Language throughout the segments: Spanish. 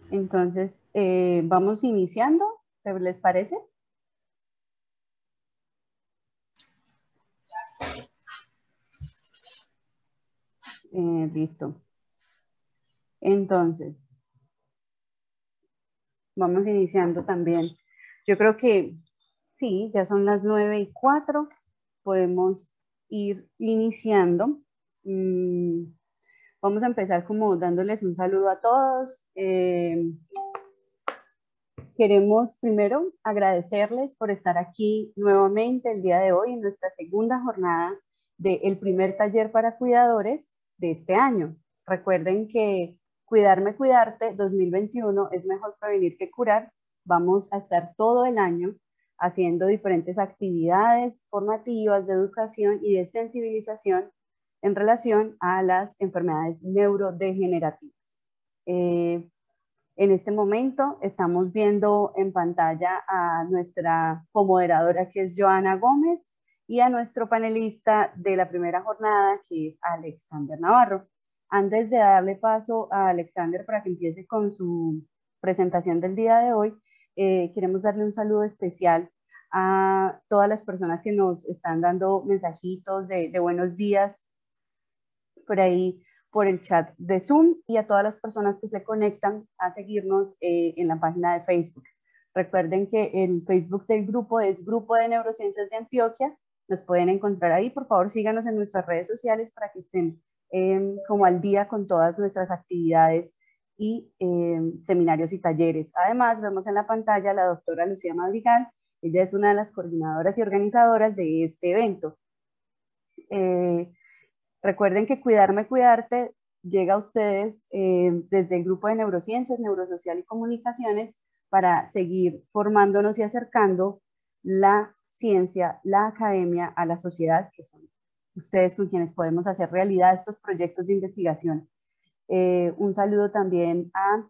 Entonces, vamos iniciando, ¿les parece? Listo. Entonces, vamos iniciando también. Yo creo que sí, ya son las 9:04. Podemos ir iniciando. Vamos a empezar como dándoles un saludo a todos. Queremos primero agradecerles por estar aquí nuevamente el día de hoy en nuestra segunda jornada del primer taller para cuidadores de este año. Recuerden que Cuidarme Cuidarte 2021 es mejor prevenir que curar. Vamos a estar todo el año haciendo diferentes actividades formativas de educación y de sensibilización en relación a las enfermedades neurodegenerativas. En este momento estamos viendo en pantalla a nuestra comoderadora, que es Joana Gómez, y a nuestro panelista de la primera jornada, que es Alexander Navarro. Antes de darle paso a Alexander para que empiece con su presentación del día de hoy, queremos darle un saludo especial a todas las personas que nos están dando mensajitos de buenos días por ahí, por el chat de Zoom, y a todas las personas que se conectan a seguirnos en la página de Facebook. Recuerden que el Facebook del grupo es Grupo de Neurociencias de Antioquia. Nos pueden encontrar ahí. Por favor, síganos en nuestras redes sociales para que estén como al día con todas nuestras actividades y seminarios y talleres. Además, vemos en la pantalla a la doctora Lucía Madrigal. Ella es una de las coordinadoras y organizadoras de este evento. Recuerden que Cuidarme Cuidarte llega a ustedes desde el grupo de Neurociencias, Neurosocial y Comunicaciones para seguir formándonos y acercando la ciencia, la academia a la sociedad, que son ustedes con quienes podemos hacer realidad estos proyectos de investigación. Un saludo también a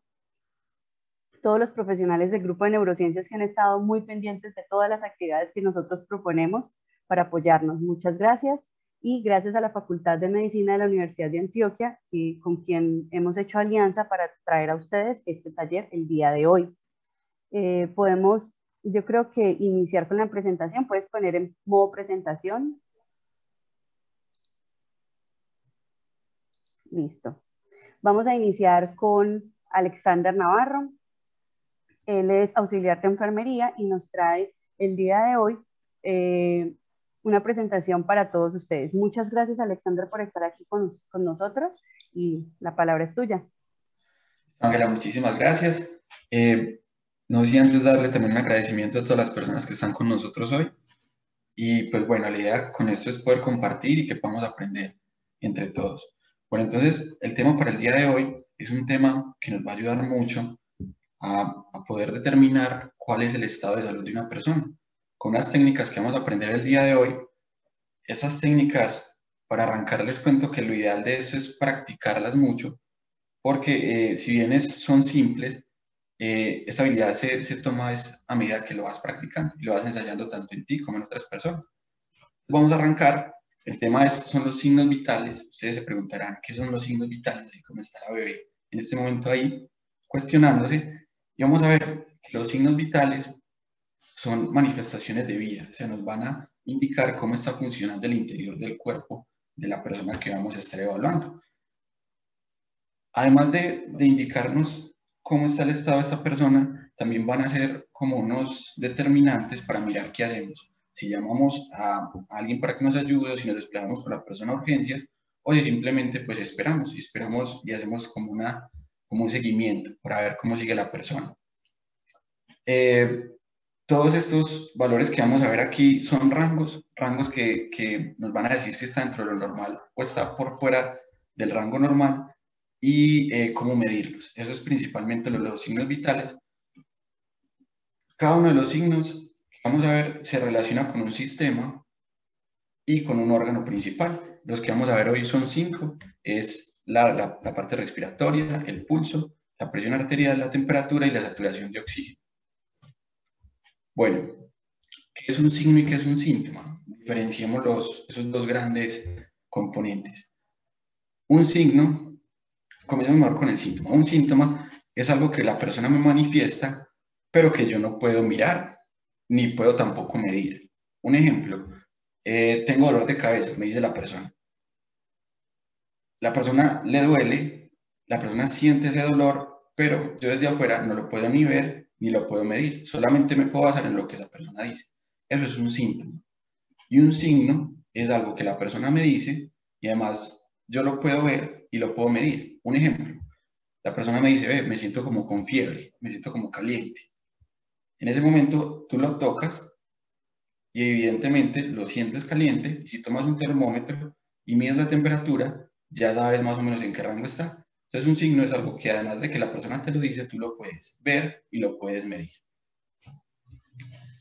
todos los profesionales del grupo de neurociencias que han estado muy pendientes de todas las actividades que nosotros proponemos para apoyarnos. Muchas gracias. Y gracias a la Facultad de Medicina de la Universidad de Antioquia, con quien hemos hecho alianza para traer a ustedes este taller el día de hoy. Podemos, yo creo que iniciar con la presentación. Puedes poner en modo presentación. Listo. Vamos a iniciar con Alexander Navarro. Él es auxiliar de enfermería y nos trae el día de hoy una presentación para todos ustedes. Muchas gracias, Alexander, por estar aquí con nosotros, y la palabra es tuya. Ángela, muchísimas gracias. No sé si antes darle también un agradecimiento a todas las personas que están con nosotros hoy. Y pues bueno, la idea con esto es poder compartir y que podamos aprender entre todos. Bueno, entonces el tema para el día de hoy es un tema que nos va a ayudar mucho a poder determinar cuál es el estado de salud de una persona. Con unas técnicas que vamos a aprender el día de hoy, esas técnicas, para arrancar les cuento que lo ideal de eso es practicarlas mucho, porque si bien son simples, esa habilidad se toma a medida que lo vas practicando y lo vas ensayando tanto en ti como en otras personas. Vamos a arrancar. El tema son los signos vitales. Ustedes se preguntarán qué son los signos vitales y cómo está la bebé en este momento ahí cuestionándose. Y vamos a ver que los signos vitales son manifestaciones de vida, o sea, nos van a indicar cómo está funcionando el interior del cuerpo de la persona que vamos a estar evaluando. Además de indicarnos cómo está el estado de esta persona, también van a ser como unos determinantes para mirar qué hacemos. Si llamamos a alguien para que nos ayude, o si nos desplazamos con la persona a urgencias, o si simplemente pues esperamos y hacemos como un seguimiento para ver cómo sigue la persona. Todos estos valores que vamos a ver aquí son rangos que nos van a decir si está dentro de lo normal o está por fuera del rango normal, y cómo medirlos. Eso es principalmente los signos vitales. Cada uno de los signos, vamos a ver, se relaciona con un sistema y con un órgano principal. Los que vamos a ver hoy son 5. Es la parte respiratoria, el pulso, la presión arterial, la temperatura y la saturación de oxígeno. Bueno, ¿qué es un signo y qué es un síntoma? Diferenciemos esos dos grandes componentes. Un signo, comencemos mejor con el síntoma. Un síntoma es algo que la persona me manifiesta, pero que yo no puedo mirar, ni puedo tampoco medir. Un ejemplo, tengo dolor de cabeza, me dice la persona. La persona le duele, la persona siente ese dolor, pero yo desde afuera no lo puedo ni ver, ni lo puedo medir. Solamente me puedo basar en lo que esa persona dice. Eso es un síntoma. Y un signo es algo que la persona me dice y además yo lo puedo ver y lo puedo medir. Un ejemplo, la persona me dice, me siento como con fiebre, me siento como caliente. En ese momento tú lo tocas y evidentemente lo sientes caliente y si tomas un termómetro y mides la temperatura, ya sabes más o menos en qué rango está. Entonces un signo es algo que además de que la persona te lo dice, tú lo puedes ver y lo puedes medir.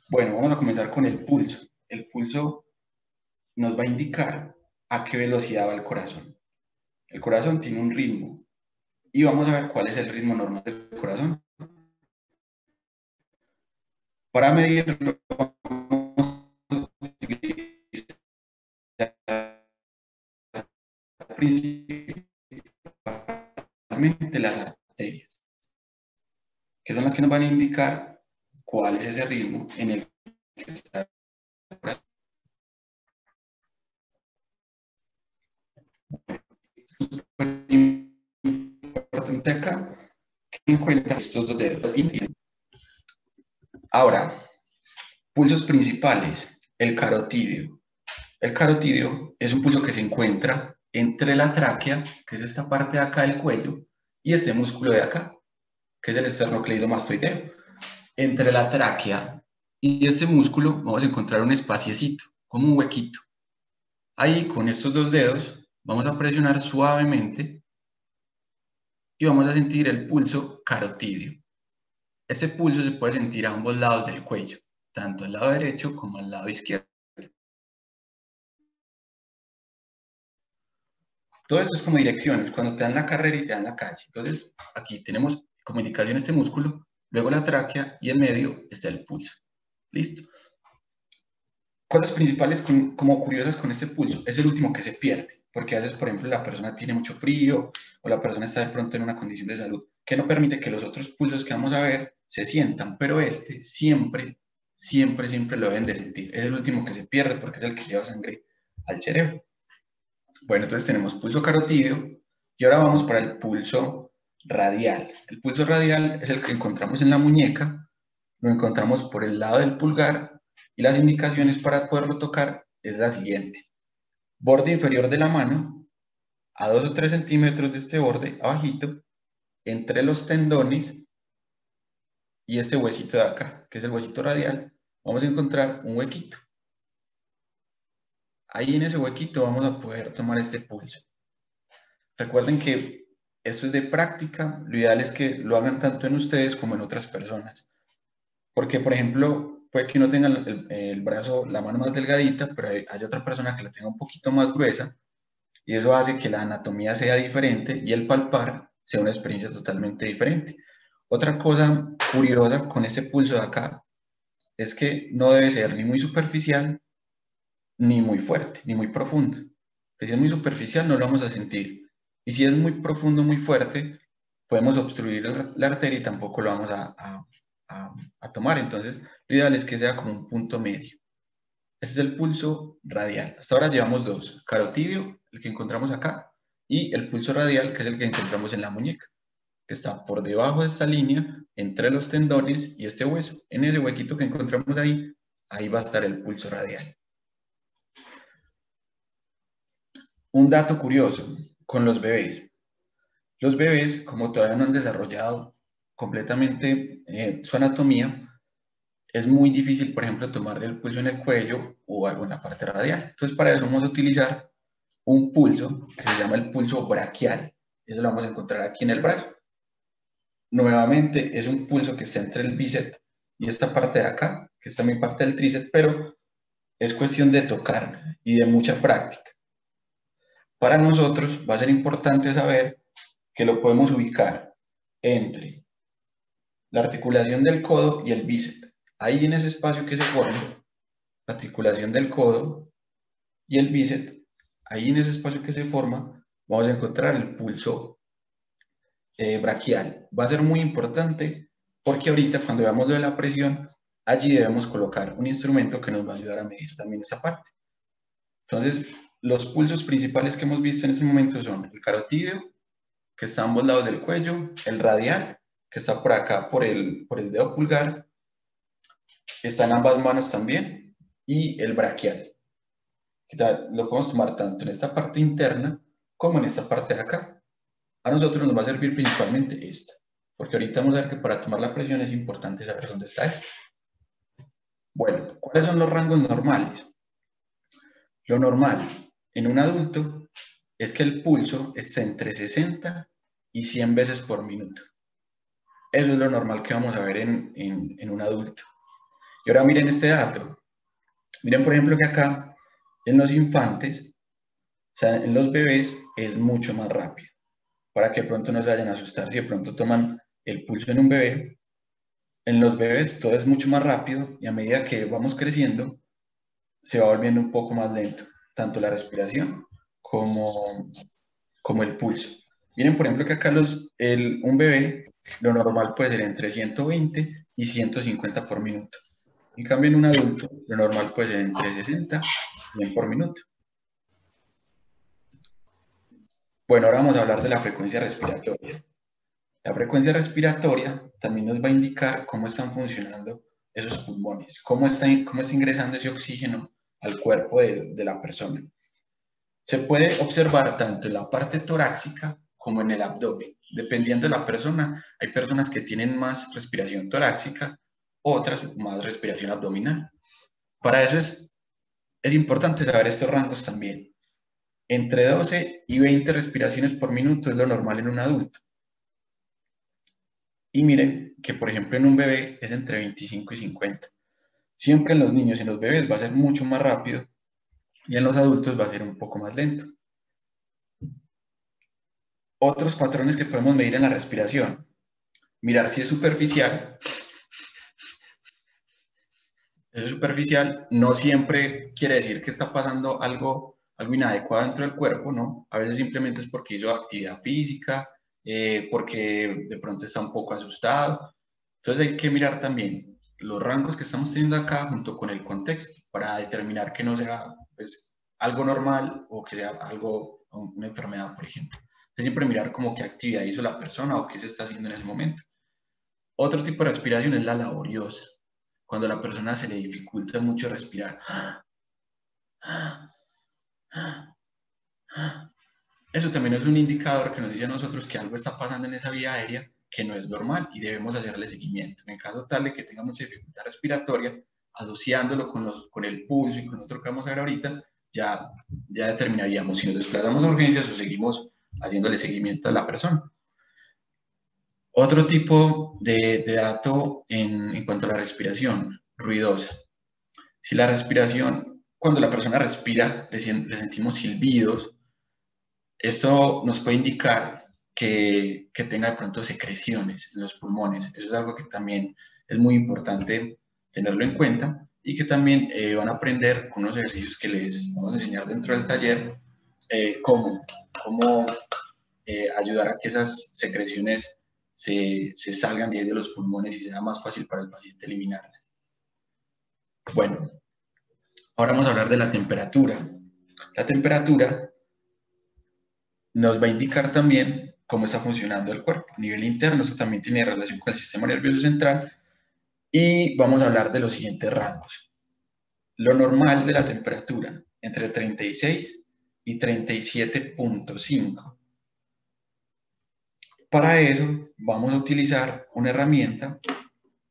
Bueno, vamos a comenzar con el pulso. El pulso nos va a indicar a qué velocidad va el corazón. El corazón tiene un ritmo y vamos a ver cuál es el ritmo normal del corazón. Para medirlo, principalmente las arterias, que son las que nos van a indicar cuál es ese ritmo en el que está el corazón. Importante acá que en cuenta estos dos dedos. Ahora, pulsos principales, el carotídeo. El carotídeo es un pulso que se encuentra entre la tráquea, que es esta parte de acá del cuello, y este músculo de acá, que es el esternocleidomastoideo. Entre la tráquea y este músculo vamos a encontrar un espaciecito, como un huequito. Ahí, con estos dos dedos, vamos a presionar suavemente y vamos a sentir el pulso carotídeo. Este pulso se puede sentir a ambos lados del cuello, tanto al lado derecho como al lado izquierdo. Todo esto es como direcciones, cuando te dan la carrera y te dan la calle. Entonces, aquí tenemos como indicación este músculo, luego la tráquea y en medio está el pulso. ¿Listo? Cosas principales como curiosas con este pulso, es el último que se pierde, porque a veces, por ejemplo, la persona tiene mucho frío o la persona está de pronto en una condición de salud que no permite que los otros pulsos que vamos a ver se sientan, pero este siempre, siempre, siempre lo deben de sentir. Es el último que se pierde porque es el que lleva sangre al cerebro. Bueno, entonces tenemos pulso carotídeo y ahora vamos para el pulso radial. El pulso radial es el que encontramos en la muñeca, lo encontramos por el lado del pulgar y las indicaciones para poderlo tocar es la siguiente. Borde inferior de la mano, a 2 o 3 centímetros de este borde, abajito, entre los tendones y este huesito de acá, que es el huesito radial, vamos a encontrar un huequito. Ahí en ese huequito vamos a poder tomar este pulso. Recuerden que esto es de práctica, lo ideal es que lo hagan tanto en ustedes como en otras personas. Porque, por ejemplo, puede que uno tenga el brazo, la mano más delgadita, pero hay otra persona que la tenga un poquito más gruesa y eso hace que la anatomía sea diferente y el palpar sea una experiencia totalmente diferente. Otra cosa curiosa con ese pulso de acá es que no debe ser ni muy superficial, ni muy fuerte, ni muy profundo. Si es muy superficial no lo vamos a sentir. Y si es muy profundo, muy fuerte, podemos obstruir la arteria y tampoco lo vamos a tomar. Entonces, lo ideal es que sea como un punto medio. Este es el pulso radial. Hasta ahora llevamos dos. Carotídeo, el que encontramos acá, y el pulso radial, que es el que encontramos en la muñeca, que está por debajo de esta línea, entre los tendones y este hueso. En ese huequito que encontramos ahí, ahí va a estar el pulso radial. Un dato curioso con los bebés. Los bebés, como todavía no han desarrollado completamente su anatomía, es muy difícil, por ejemplo, tomarle el pulso en el cuello o algo en la parte radial. Entonces, para eso vamos a utilizar un pulso que se llama el pulso braquial. Eso lo vamos a encontrar aquí en el brazo. Nuevamente, es un pulso que está entre el bíceps y esta parte de acá, que es también parte del tríceps, pero es cuestión de tocar y de mucha práctica. Para nosotros va a ser importante saber que lo podemos ubicar entre la articulación del codo y el bíceps. Ahí en ese espacio que se forma, la articulación del codo y el bíceps, ahí en ese espacio que se forma, vamos a encontrar el pulso braquial. Va a ser muy importante porque ahorita cuando veamos lo de la presión, allí debemos colocar un instrumento que nos va a ayudar a medir también esa parte. Entonces, los pulsos principales que hemos visto en este momento son el carotídeo, que está a ambos lados del cuello, el radial, que está por acá por el dedo pulgar, está en ambas manos también, y el braquial. Lo podemos tomar tanto en esta parte interna como en esta parte de acá. A nosotros nos va a servir principalmente esta, porque ahorita vamos a ver que para tomar la presión es importante saber dónde está esta. Bueno, ¿cuáles son los rangos normales? Lo normal en un adulto es que el pulso esté entre 60 y 100 veces por minuto. Eso es lo normal que vamos a ver en un adulto. Y ahora miren este dato. Miren, por ejemplo, que acá en los infantes, o sea, en los bebés es mucho más rápido. Para que de pronto no se vayan a asustar si de pronto toman el pulso en un bebé. En los bebés todo es mucho más rápido y a medida que vamos creciendo se va volviendo un poco más lento, tanto la respiración como el pulso. Miren, por ejemplo, que acá un bebé, lo normal puede ser entre 120 y 150 por minuto. En cambio, en un adulto, lo normal puede ser entre 60 y 100 por minuto. Bueno, ahora vamos a hablar de la frecuencia respiratoria. La frecuencia respiratoria también nos va a indicar cómo están funcionando esos pulmones, cómo está ingresando ese oxígeno al cuerpo de la persona. Se puede observar tanto en la parte torácica como en el abdomen. Dependiendo de la persona, hay personas que tienen más respiración torácica, otras más respiración abdominal. Para eso es importante saber estos rangos también. Entre 12 y 20 respiraciones por minuto es lo normal en un adulto. Y miren que, por ejemplo, en un bebé es entre 25 y 50. Siempre en los niños y en los bebés va a ser mucho más rápido y en los adultos va a ser un poco más lento. Otros patrones que podemos medir en la respiración. Mirar si es superficial. Eso superficial no siempre quiere decir que está pasando algo inadecuado dentro del cuerpo, ¿no? A veces simplemente es porque hizo actividad física, porque de pronto está un poco asustado. Entonces hay que mirar también los rangos que estamos teniendo acá junto con el contexto para determinar que no sea pues, algo normal o que sea algo, una enfermedad, por ejemplo. Entonces siempre mirar como qué actividad hizo la persona o qué se está haciendo en ese momento. Otro tipo de respiración es la laboriosa, cuando a la persona se le dificulta mucho respirar. Eso también es un indicador que nos dice a nosotros que algo está pasando en esa vía aérea que no es normal y debemos hacerle seguimiento. En el caso tal de que tenga mucha dificultad respiratoria, asociándolo con el pulso y con otro que vamos a ver ahorita, ya determinaríamos si nos desplazamos a urgencias o seguimos haciéndole seguimiento a la persona. Otro tipo de dato en cuanto a la respiración, ruidosa. Si la respiración, cuando la persona respira, le sentimos silbidos, esto nos puede indicar que tenga de pronto secreciones en los pulmones. Eso es algo que también es muy importante tenerlo en cuenta y que también van a aprender con unos ejercicios que les vamos a enseñar dentro del taller cómo ayudar a que esas secreciones se salgan de los pulmones y sea más fácil para el paciente eliminarlas. Bueno, ahora vamos a hablar de la temperatura. La temperatura nos va a indicar también cómo está funcionando el cuerpo. A nivel interno, eso también tiene relación con el sistema nervioso central. Y vamos a hablar de los siguientes rangos. Lo normal de la temperatura, entre 36 y 37.5. Para eso, vamos a utilizar una herramienta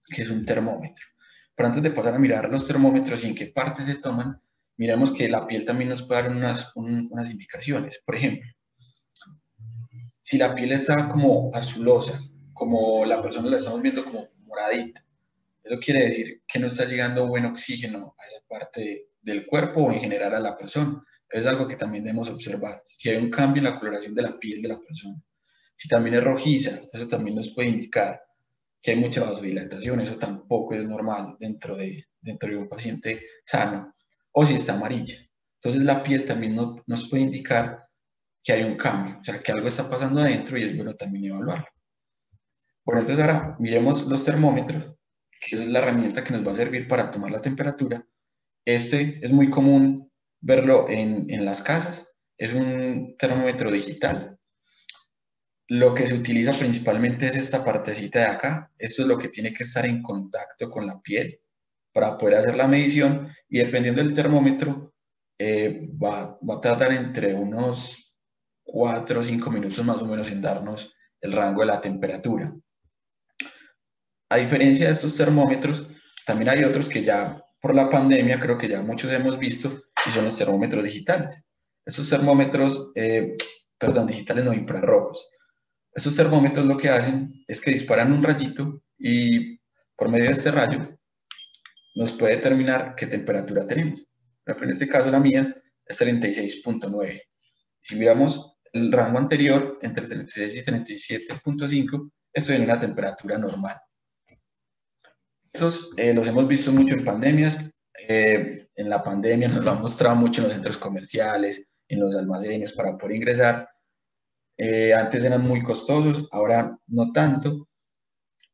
que es un termómetro. Pero antes de pasar a mirar los termómetros y en qué partes se toman, miremos que la piel también nos puede dar unas indicaciones. Por ejemplo, si la piel está como azulosa, como la persona la estamos viendo como moradita, eso quiere decir que no está llegando buen oxígeno a esa parte del cuerpo o en general a la persona. Es algo que también debemos observar. Si hay un cambio en la coloración de la piel de la persona. Si también es rojiza, eso también nos puede indicar que hay mucha vasodilatación. Eso tampoco es normal dentro de un paciente sano. O si está amarilla. Entonces la piel también nos puede indicar que hay un cambio, o sea, que algo está pasando adentro y es bueno también evaluarlo. Bueno, entonces ahora miremos los termómetros, que es la herramienta que nos va a servir para tomar la temperatura. Este es muy común verlo en las casas, es un termómetro digital. Lo que se utiliza principalmente es esta partecita de acá. Esto es lo que tiene que estar en contacto con la piel para poder hacer la medición, y dependiendo del termómetro va a tardar entre unos 4 o 5 minutos más o menos en darnos el rango de la temperatura. A diferencia de estos termómetros, también hay otros que ya por la pandemia creo que ya muchos hemos visto, y son los termómetros digitales. Estos termómetros, perdón, digitales no, infrarrojos. Estos termómetros lo que hacen es que disparan un rayito y por medio de este rayo nos puede determinar qué temperatura tenemos. Por ejemplo, en este caso la mía es 36.9. Si miramos el rango anterior, entre 36 y 37.5, estoy en una temperatura normal. Estos los hemos visto mucho en pandemias. En la pandemia nos lo han mostrado mucho en los centros comerciales, en los almacenes para poder ingresar. Antes eran muy costosos, ahora no tanto,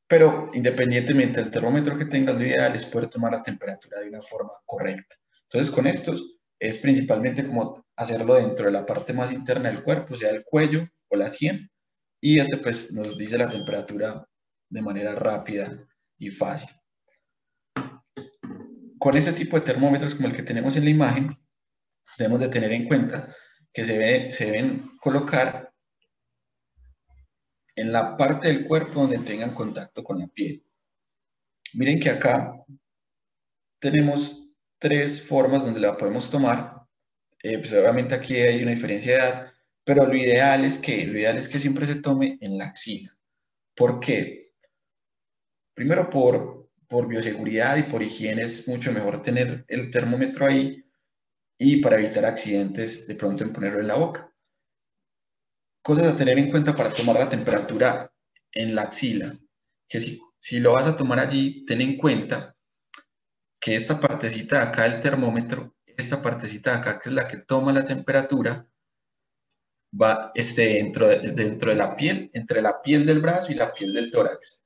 pero independientemente del termómetro que tengas, lo ideal es poder tomar la temperatura de una forma correcta. Entonces, con estos es principalmente como hacerlo dentro de la parte más interna del cuerpo, sea el cuello o la sien, y este pues nos dice la temperatura de manera rápida y fácil. Con este tipo de termómetros como el que tenemos en la imagen, debemos de tener en cuenta que se deben colocar en la parte del cuerpo donde tengan contacto con la piel. Miren que acá tenemos tres formas donde la podemos tomar. Pues obviamente aquí hay una diferencia de edad, pero lo ideal es que siempre se tome en la axila. ¿Por qué? Primero por bioseguridad y por higiene es mucho mejor tener el termómetro ahí, y para evitar accidentes de pronto en ponerlo en la boca. Cosas a tener en cuenta para tomar la temperatura en la axila, que si lo vas a tomar allí, ten en cuenta que esta partecita de acá del termómetro, esta partecita de acá que es la que toma la temperatura, esté dentro de la piel, entre la piel del brazo y la piel del tórax.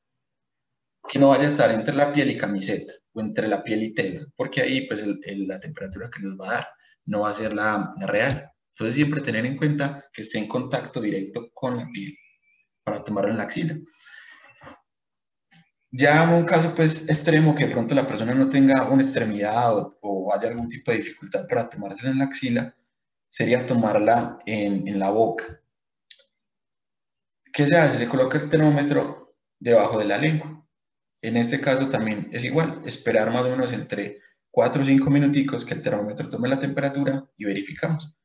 Que no vaya a estar entre la piel y camiseta, o entre la piel y tela, porque ahí pues la temperatura que nos va a dar no va a ser la real. Entonces siempre tener en cuenta que esté en contacto directo con la piel para tomarlo en la axila. Ya en un caso pues extremo, que de pronto la persona no tenga una extremidad o haya algún tipo de dificultad para tomársela en la axila, sería tomarla en la boca. ¿Qué se hace? Se coloca el termómetro debajo de la lengua. En este caso también es igual, esperar más o menos entre 4 o 5 minuticos que el termómetro tome la temperatura y verificamos.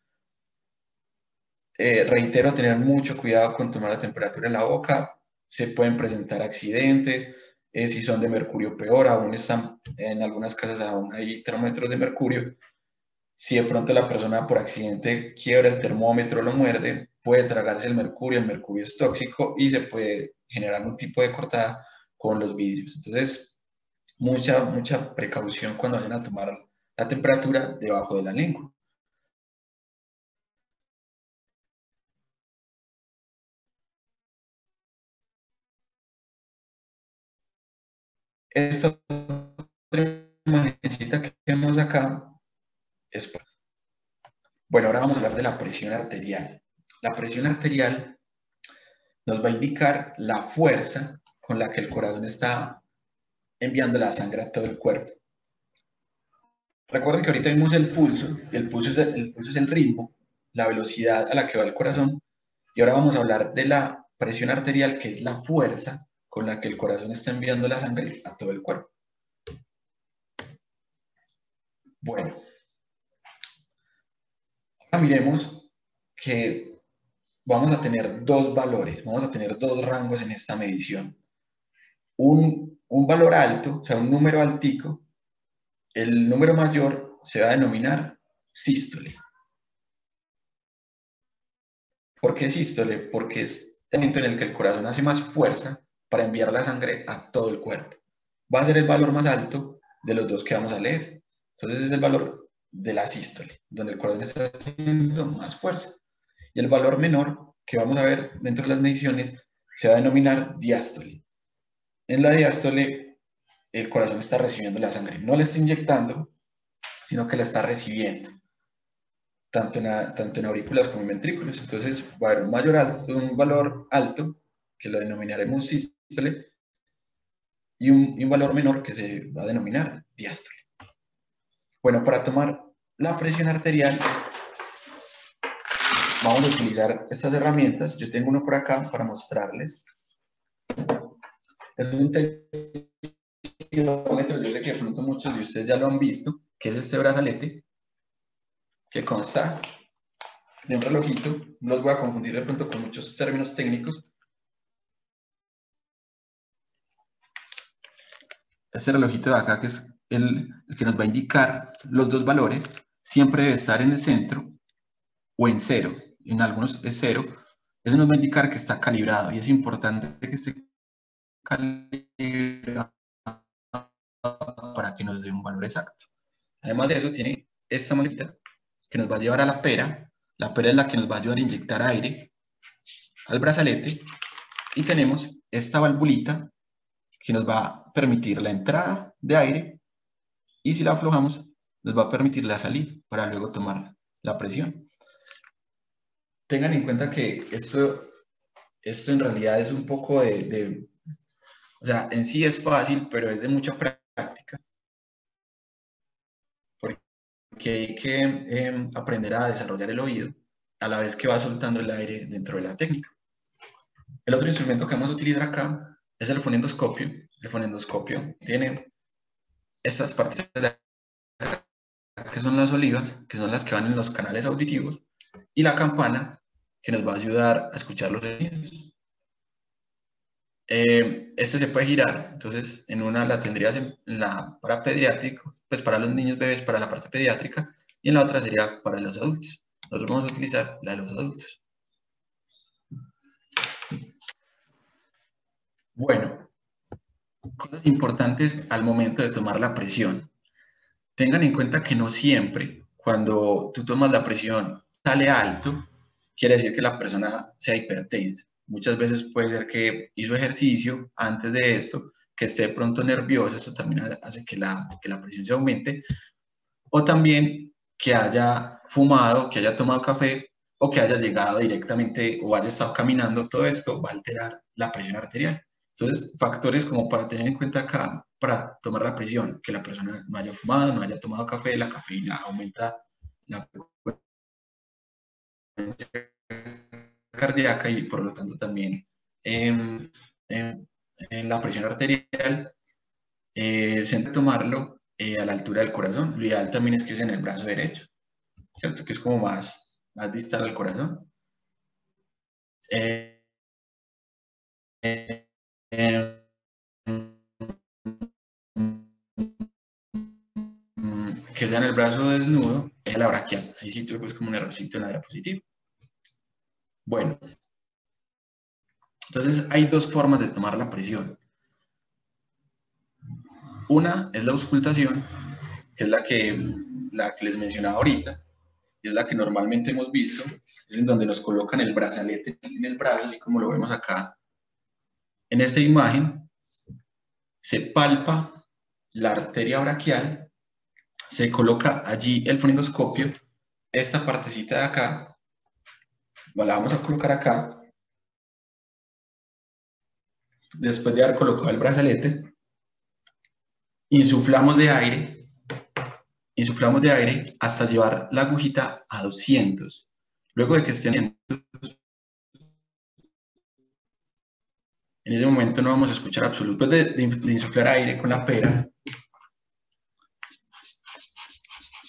Reitero, tener mucho cuidado con tomar la temperatura en la boca. Se pueden presentar accidentes. Si son de mercurio, peor, aún están en algunas casas, aún hay termómetros de mercurio. Si de pronto la persona por accidente quiebra el termómetro, lo muerde, puede tragarse el mercurio es tóxico y se puede generar un tipo de cortada con los vidrios. Entonces, mucha precaución cuando vayan a tomar la temperatura debajo de la lengua. Esta otra imagencita que vemos acá es... Bueno, ahora vamos a hablar de la presión arterial. La presión arterial nos va a indicar la fuerza con la que el corazón está enviando la sangre a todo el cuerpo. Recuerden que ahorita vimos el pulso es el ritmo, la velocidad a la que va el corazón, y ahora vamos a hablar de la presión arterial, que es la fuerza con la que el corazón está enviando la sangre a todo el cuerpo. Bueno, ahora miremos que vamos a tener dos valores, vamos a tener dos rangos en esta medición. Un valor alto, o sea, un número altico, el número mayor se va a denominar sístole. ¿Por qué sístole? Porque es el momento en el que el corazón hace más fuerza para enviar la sangre a todo el cuerpo. Va a ser el valor más alto de los dos que vamos a leer. Entonces es el valor de la sístole, donde el corazón está haciendo más fuerza. Y el valor menor que vamos a ver dentro de las mediciones se va a denominar diástole. En la diástole, el corazón está recibiendo la sangre. No la está inyectando, sino que la está recibiendo, tanto en aurículas como en ventrículos. Entonces va a haber un valor alto, que lo denominaremos sístole, y un valor menor que se va a denominar diástole. Bueno, para tomar la presión arterial, vamos a utilizar estas herramientas. Yo tengo uno por acá para mostrarles. Es un tensiómetro, yo sé que de pronto muchos de ustedes ya lo han visto, que es este brazalete, que consta de un relojito. No los voy a confundir de pronto con muchos términos técnicos. Este relojito de acá, que es el que nos va a indicar los dos valores, siempre debe estar en el centro o en cero. En algunos es cero. Eso nos va a indicar que está calibrado, y es importante que esté calibrado para que nos dé un valor exacto. Además de eso, tiene esta manita que nos va a llevar a la pera. La pera es la que nos va a ayudar a inyectar aire al brazalete, y tenemos esta valvulita que nos va a permitir la entrada de aire, y si la aflojamos nos va a permitir la salida para luego tomar la presión. Tengan en cuenta que esto en realidad es un poco o sea, en sí es fácil, pero es de mucha práctica, porque hay que aprender a desarrollar el oído a la vez que va soltando el aire dentro de la técnica. El otro instrumento que vamos a utilizar acá es el fonendoscopio. El fonendoscopio tiene estas partes que son las olivas, que son las que van en los canales auditivos, y la campana, que nos va a ayudar a escuchar los sonidos. Este se puede girar, entonces en una la tendrías para pediátrico, pues para los niños bebés, para la parte pediátrica, y en la otra sería para los adultos. Nosotros vamos a utilizar la de los adultos. Bueno, cosas importantes al momento de tomar la presión. Tengan en cuenta que no siempre, cuando tú tomas la presión, sale alto, quiere decir que la persona sea hipertensa. Muchas veces puede ser que hizo ejercicio antes de esto, que esté pronto nervioso, esto también hace que la presión se aumente, o también que haya fumado, que haya tomado café, o que haya llegado directamente o haya estado caminando. Todo esto va a alterar la presión arterial. Entonces, factores como para tener en cuenta acá, para tomar la presión: que la persona no haya fumado, no haya tomado café. La cafeína aumenta la frecuencia cardíaca y por lo tanto también en la presión arterial. Siempre tomarlo a la altura del corazón. Lo ideal también es que es en el brazo derecho, ¿cierto? Que es como más distal al corazón. Que sea en el brazo desnudo, es la braquial. Ahí sí tuve pues como un errorcito en la diapositiva. Bueno, entonces hay dos formas de tomar la presión. Una es la auscultación, que es la que les mencionaba ahorita, y es la que normalmente hemos visto, es en donde nos colocan el brazalete en el brazo, así como lo vemos acá en esta imagen. Se palpa la arteria braquial, se coloca allí el fonendoscopio, esta partecita de acá, la vamos a colocar acá, después de haber colocado el brazalete, insuflamos de aire hasta llevar la agujita a 200. Luego de que esté en ese momento no vamos a escuchar absoluto. Después de insuflar aire con la pera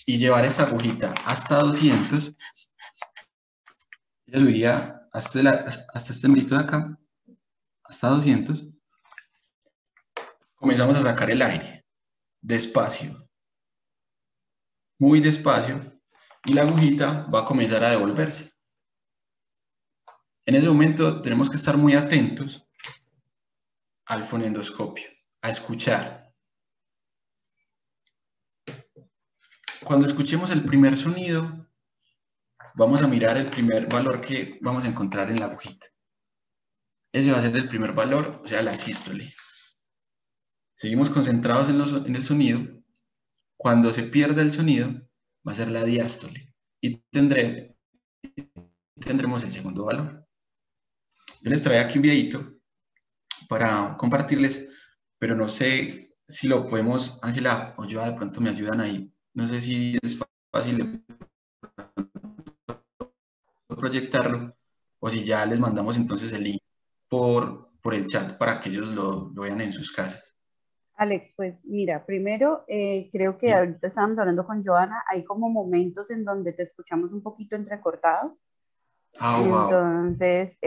y llevar esta agujita hasta 200, ella subiría hasta este numerito de acá, hasta 200. Comenzamos a sacar el aire, despacio, muy despacio, y la agujita va a comenzar a devolverse. En ese momento tenemos que estar muy atentos al fonendoscopio, a escuchar. Cuando escuchemos el primer sonido, vamos a mirar el primer valor que vamos a encontrar en la agujita. Ese va a ser el primer valor, o sea, la sístole. Seguimos concentrados en el sonido. Cuando se pierde el sonido, va a ser la diástole. Y tendremos el segundo valor. Yo les traigo aquí un videito para compartirles, pero no sé si lo podemos, Ángela o yo de pronto me ayudan ahí. No sé si es fácil de proyectarlo o si ya les mandamos entonces el link por el chat para que ellos lo vean en sus casas. Alex, pues mira, primero creo que Sí. ahorita estábamos hablando con Joana, hay como momentos en donde te escuchamos un poquito entrecortado, Ah, wow. entonces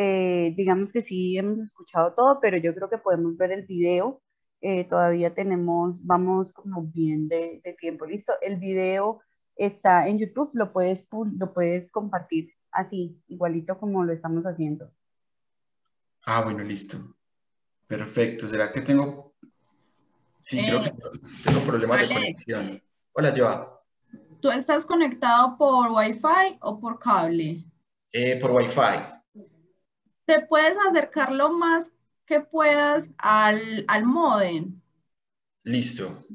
digamos que sí hemos escuchado todo, pero yo creo que podemos ver el video, todavía tenemos, vamos como bien de tiempo, listo, el video está en YouTube, lo puedes compartir así, igualito como lo estamos haciendo. Ah, bueno, listo. Perfecto. ¿Será que tengo? Sí, creo que Eh, tengo problemas de Alex, conexión. Hola, Joa. ¿tú estás conectado por Wi-Fi o por cable? Por Wi-Fi. ¿Te puedes acercar lo más que puedas al módem Listo.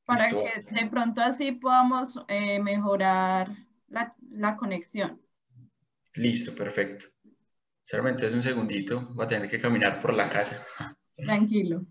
para Listo. que de pronto así podamos mejorar la conexión? Listo, perfecto. Solamente es un segundito. Voy a tener que caminar por la casa. Tranquilo.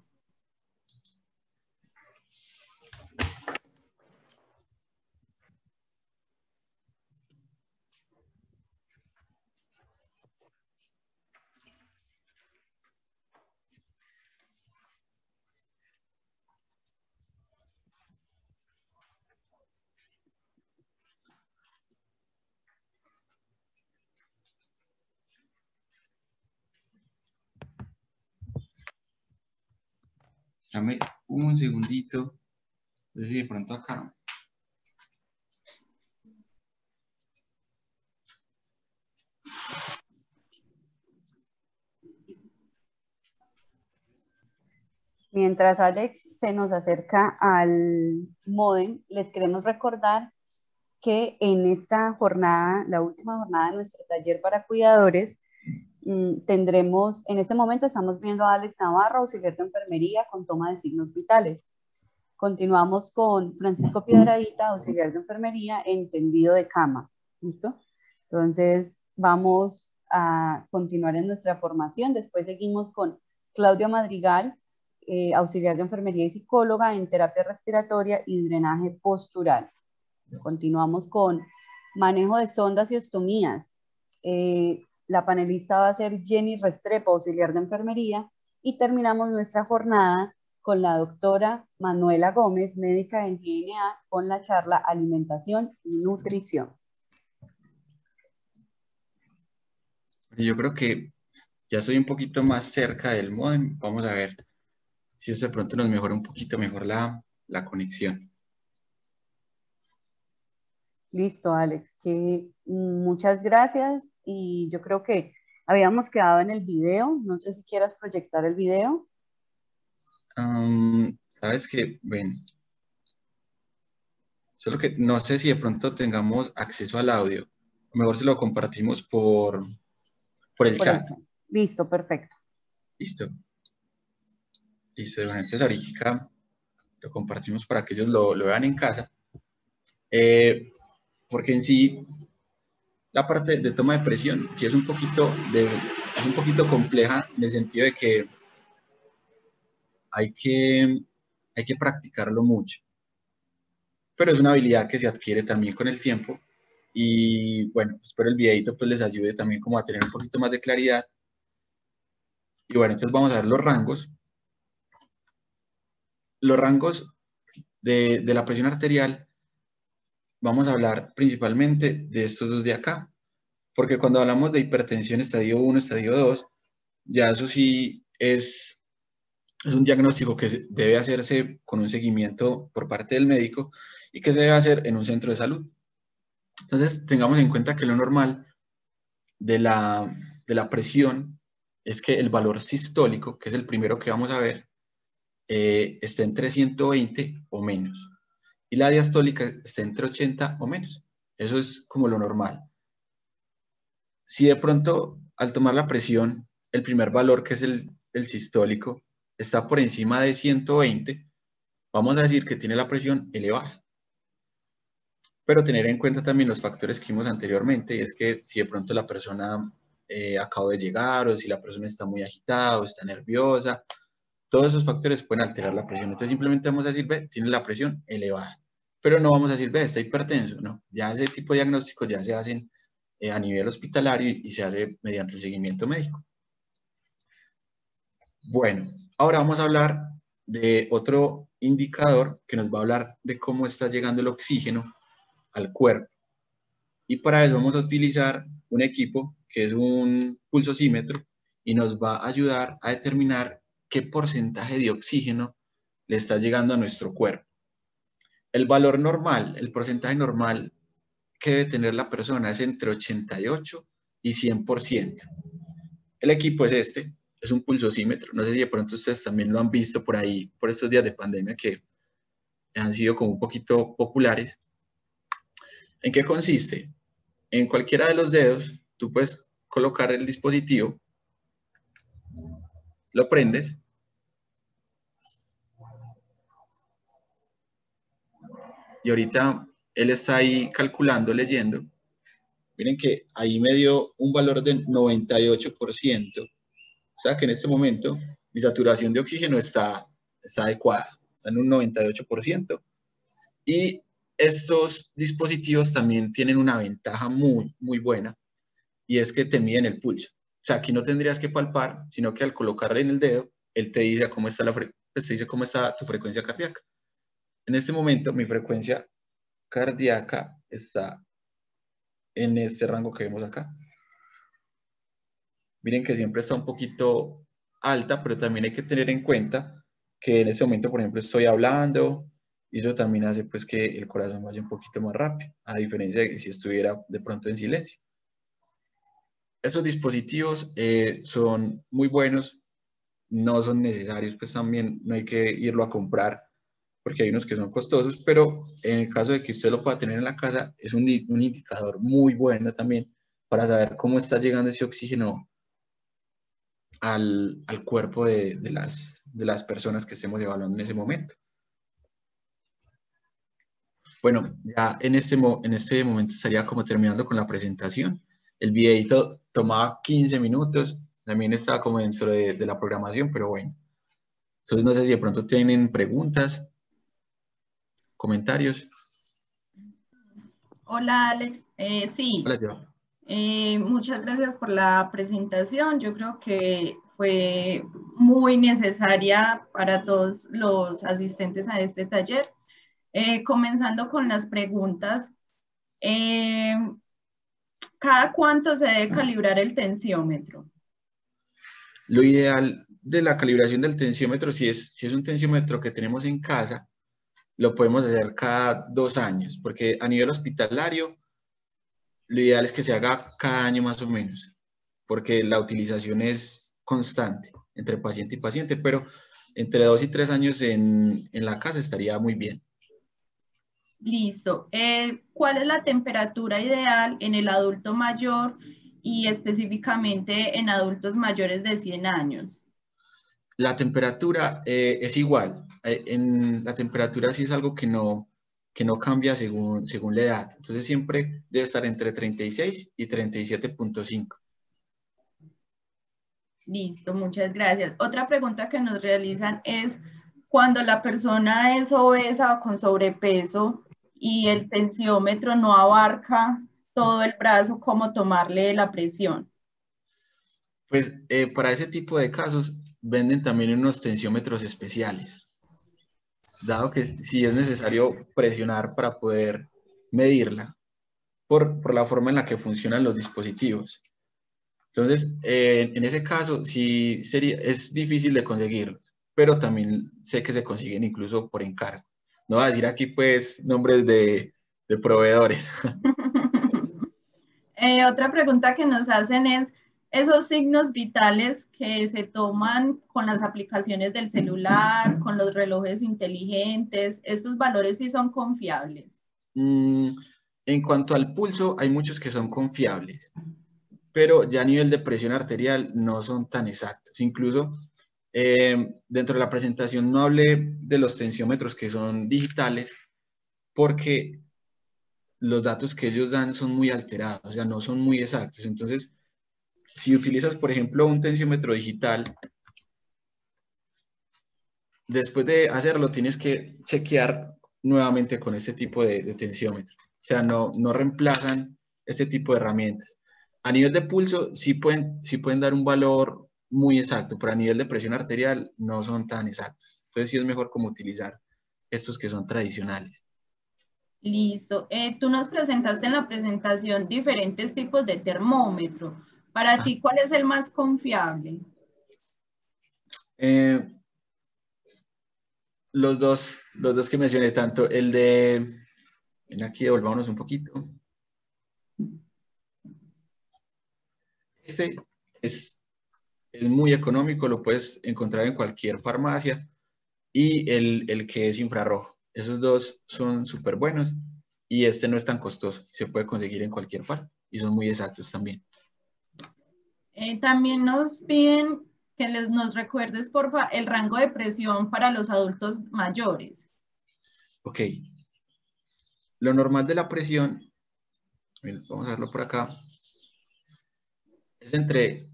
Dame un segundito. No sé si de pronto acá. Mientras Alex se nos acerca al módem, les queremos recordar que en esta jornada, la última jornada de nuestro taller para cuidadores, tendremos, en este momento estamos viendo a Alex Navarro, auxiliar de enfermería con toma de signos vitales. Continuamos con Francisco Piedradita, auxiliar de enfermería en tendido de cama. ¿Listo? Entonces, vamos a continuar en nuestra formación. Después seguimos con Claudia Madrigal, auxiliar de enfermería y psicóloga en terapia respiratoria y drenaje postural. Continuamos con manejo de sondas y ostomías. La panelista va a ser Jenny Restrepo, auxiliar de enfermería, y terminamos nuestra jornada con la doctora Manuela Gómez, médica del GNA, con la charla Alimentación y Nutrición. Yo creo que ya estoy un poquito más cerca del módem. Vamos a ver si eso de pronto nos mejora un poquito mejor la conexión. Listo, Alex, que muchas gracias y yo creo que habíamos quedado en el video. No sé si quieras proyectar el video. Sabes que, ven, solo que no sé si de pronto tengamos acceso al audio. Mejor si lo compartimos por el Por el chat. chat. Listo, perfecto. Listo. Listo. Entonces ahorita lo compartimos para que ellos lo vean en casa. Porque en sí, la parte de toma de presión sí es un poquito compleja en el sentido de que hay que, hay que practicarlo mucho. Pero es una habilidad que se adquiere también con el tiempo. Y bueno, espero el videito pues les ayude también como a tener un poquito más de claridad. Y bueno, entonces vamos a ver los rangos. Los rangos de la presión arterial, vamos a hablar principalmente de estos dos de acá, porque cuando hablamos de hipertensión estadio 1, estadio 2, ya eso sí es un diagnóstico que debe hacerse con un seguimiento por parte del médico y que se debe hacer en un centro de salud. Entonces, tengamos en cuenta que lo normal de la presión es que el valor sistólico, que es el primero que vamos a ver, esté entre 120 o menos. Y la diastólica esté entre 80 o menos. Eso es como lo normal. Si de pronto al tomar la presión, el primer valor, que es el sistólico, está por encima de 120, vamos a decir que tiene la presión elevada. Pero tener en cuenta también los factores que vimos anteriormente, y es que si de pronto la persona acaba de llegar, o si la persona está muy agitada, o está nerviosa, todos esos factores pueden alterar la presión. Entonces simplemente vamos a decir, ve, tiene la presión elevada. Pero no vamos a decir, ve, está hipertenso, no. Ya ese tipo de diagnósticos ya se hacen a nivel hospitalario y se hace mediante el seguimiento médico. Bueno, ahora vamos a hablar de otro indicador que nos va a hablar de cómo está llegando el oxígeno al cuerpo. Y para eso vamos a utilizar un equipo que es un pulsosímetro y nos va a ayudar a determinar qué porcentaje de oxígeno le está llegando a nuestro cuerpo. El valor normal, el porcentaje normal que debe tener la persona es entre 88 y 100%. El equipo es este, es un pulsosímetro. No sé si de pronto ustedes también lo han visto por ahí, por estos días de pandemia que han sido como un poquito populares. ¿En qué consiste? En cualquiera de los dedos, tú puedes colocar el dispositivo, lo prendes y ahorita él está ahí calculando, leyendo. Miren que ahí me dio un valor de 98%. O sea que en este momento mi saturación de oxígeno está adecuada, está en un 98%. Y estos dispositivos también tienen una ventaja muy, muy buena, y es que te miden el pulso. O sea, aquí no tendrías que palpar, sino que al colocarle en el dedo, él te dice cómo está, te dice cómo está tu frecuencia cardíaca. En este momento, mi frecuencia cardíaca está en este rango que vemos acá. Miren que siempre está un poquito alta, pero también hay que tener en cuenta que en este momento, por ejemplo, estoy hablando y eso también hace pues que el corazón vaya un poquito más rápido, a diferencia de que si estuviera de pronto en silencio. Esos dispositivos son muy buenos, no son necesarios, pues también no hay que irlo a comprar porque hay unos que son costosos, pero en el caso de que usted lo pueda tener en la casa, es un indicador muy bueno también para saber cómo está llegando ese oxígeno al cuerpo de las personas que estemos evaluando en ese momento. Bueno, ya en este momento estaría como terminando con la presentación. El videito tomaba 15 minutos, también estaba como dentro de la programación, pero bueno. Entonces no sé si de pronto tienen preguntas, comentarios. Hola Alex, sí, Hola, Joa. Muchas gracias por la presentación. Yo creo que fue muy necesaria para todos los asistentes a este taller. Comenzando con las preguntas, ¿cada cuánto se debe calibrar el tensiómetro? Lo ideal de la calibración del tensiómetro, si es un tensiómetro que tenemos en casa, lo podemos hacer cada 2 años, porque a nivel hospitalario, lo ideal es que se haga cada año más o menos, porque la utilización es constante entre paciente y paciente, pero entre 2 y 3 años en la casa estaría muy bien. Listo. ¿Cuál es la temperatura ideal en el adulto mayor y específicamente en adultos mayores de 100 años? La temperatura es igual. La temperatura sí es algo que no cambia según la edad. Entonces siempre debe estar entre 36 y 37.5. Listo, muchas gracias. Otra pregunta que nos realizan es, cuando la persona es obesa o con sobrepeso y el tensiómetro no abarca todo el brazo, ¿cómo tomarle la presión? Pues para ese tipo de casos venden también unos tensiómetros especiales, dado que si es necesario presionar para poder medirla por la forma en la que funcionan los dispositivos. Entonces, en ese caso, sí es difícil de conseguirlo, pero también sé que se consiguen incluso por encargo. No voy a decir aquí, pues, nombres de proveedores. Otra pregunta que nos hacen es, esos signos vitales que se toman con las aplicaciones del celular, con los relojes inteligentes, ¿estos valores sí son confiables? En cuanto al pulso, hay muchos que son confiables, pero ya a nivel de presión arterial no son tan exactos. Incluso Dentro de la presentación no hablé de los tensiómetros que son digitales porque los datos que ellos dan son muy alterados, o sea, no son muy exactos. Entonces, si utilizas, por ejemplo, un tensiómetro digital, después de hacerlo tienes que chequear nuevamente con este tipo de tensiómetro. O sea, no reemplazan este tipo de herramientas. A nivel de pulso sí pueden dar un valor muy exacto, pero a nivel de presión arterial no son tan exactos. Entonces sí es mejor como utilizar estos que son tradicionales. Listo. Tú nos presentaste en la presentación diferentes tipos de termómetro. Para ti, ¿cuál es el más confiable? Los dos que mencioné, tanto el de... Ven aquí, devolvámonos un poquito. Este es muy económico, lo puedes encontrar en cualquier farmacia. Y el que es infrarrojo. Esos dos son súper buenos y este no es tan costoso. Se puede conseguir en cualquier parte y son muy exactos también. También nos piden que nos recuerdes, porfa, el rango de presión para los adultos mayores. Ok. Lo normal de la presión, vamos a verlo por acá, es entre,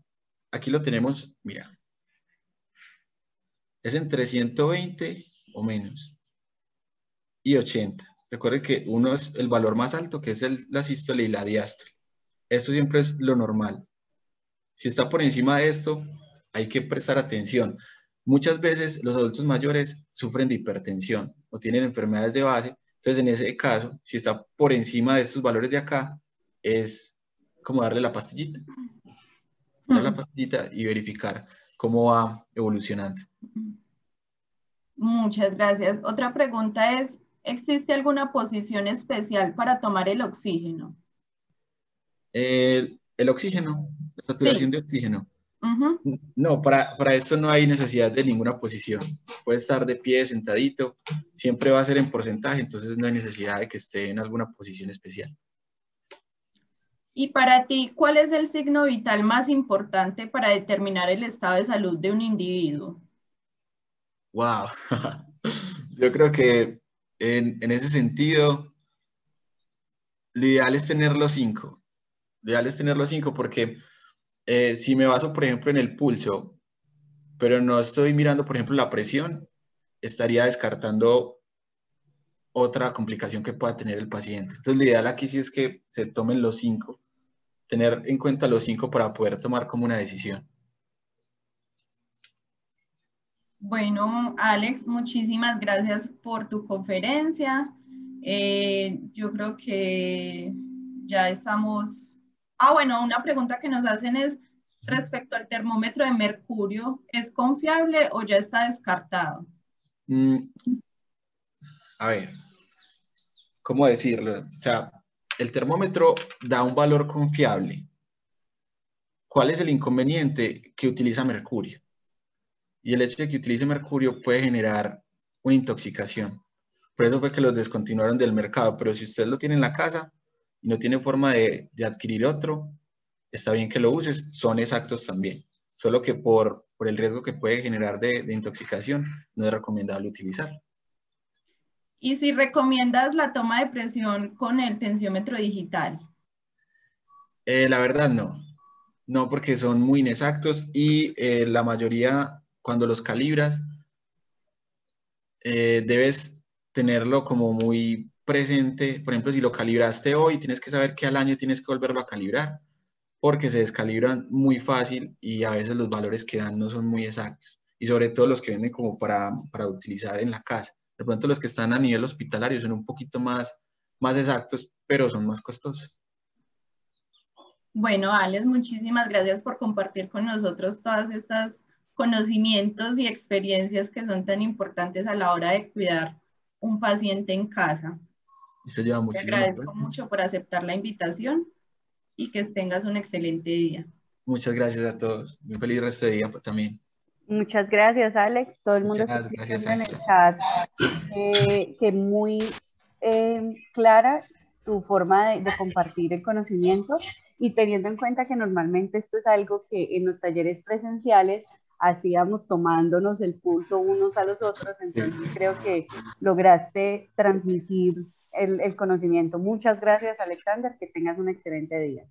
aquí lo tenemos, mira, es entre 120 o menos y 80. Recuerden que uno es el valor más alto, que es la sístole y la diástole. Esto siempre es lo normal. Si está por encima de esto, hay que prestar atención. Muchas veces los adultos mayores sufren de hipertensión o tienen enfermedades de base. Entonces, en ese caso, si está por encima de estos valores de acá, es como darle la pastillita. Darle la pastillita y verificar cómo va evolucionando. Muchas gracias. Otra pregunta es, ¿existe alguna posición especial para tomar el oxígeno? El oxígeno, la saturación Sí. de oxígeno. No, para esto no hay necesidad de ninguna posición. Puede estar de pie, sentadito, siempre va a ser en porcentaje, entonces no hay necesidad de que esté en alguna posición especial. Y para ti, ¿cuál es el signo vital más importante para determinar el estado de salud de un individuo? Wow. Yo creo que en ese sentido, lo ideal es tener los 5. Lo ideal es tener los 5 porque si me baso, por ejemplo, en el pulso, pero no estoy mirando, por ejemplo, la presión, estaría descartando otra complicación que pueda tener el paciente. Entonces, lo ideal aquí sí es que se tomen los 5, tener en cuenta los 5 para poder tomar como una decisión. Bueno, Alex, muchísimas gracias por tu conferencia. Yo creo que ya estamos... bueno, una pregunta que nos hacen es respecto al termómetro de mercurio, ¿es confiable o ya está descartado? A ver, ¿cómo decirlo? O sea, el termómetro da un valor confiable. ¿Cuál es el inconveniente? Que utiliza mercurio. Y el hecho de que utilice mercurio puede generar una intoxicación. Por eso fue que los descontinuaron del mercado. Pero si usted lo tiene en la casa y no tiene forma de adquirir otro, está bien que lo uses. Son exactos también. Solo que por el riesgo que puede generar de intoxicación, no es recomendable utilizarlo. ¿Y si recomiendas la toma de presión con el tensiómetro digital? La verdad no. No, porque son muy inexactos y la mayoría, cuando los calibras, debes tenerlo como muy presente. Por ejemplo, si lo calibraste hoy, tienes que saber que al año tienes que volverlo a calibrar, porque se descalibran muy fácil y a veces los valores que dan no son muy exactos. Y sobre todo los que venden como para utilizar en la casa. De pronto los que están a nivel hospitalario son un poquito más exactos, pero son más costosos. Bueno, Alex, muchísimas gracias por compartir con nosotros todas estas conocimientos y experiencias que son tan importantes a la hora de cuidar un paciente en casa. Eso lleva Te muchísimas agradezco gracias. mucho por aceptar la invitación y que tengas un excelente día. Muchas gracias a todos. Muy feliz resto de día también. Muchas gracias, Alex. Todo el mundo está Muchas gracias escribiendo a en el todos. chat que muy clara tu forma de compartir el conocimiento y teniendo en cuenta que normalmente esto es algo que en los talleres presenciales hacíamos tomándonos el pulso unos a los otros, entonces creo que lograste transmitir el conocimiento. Muchas gracias, Alexander, que tengas un excelente día.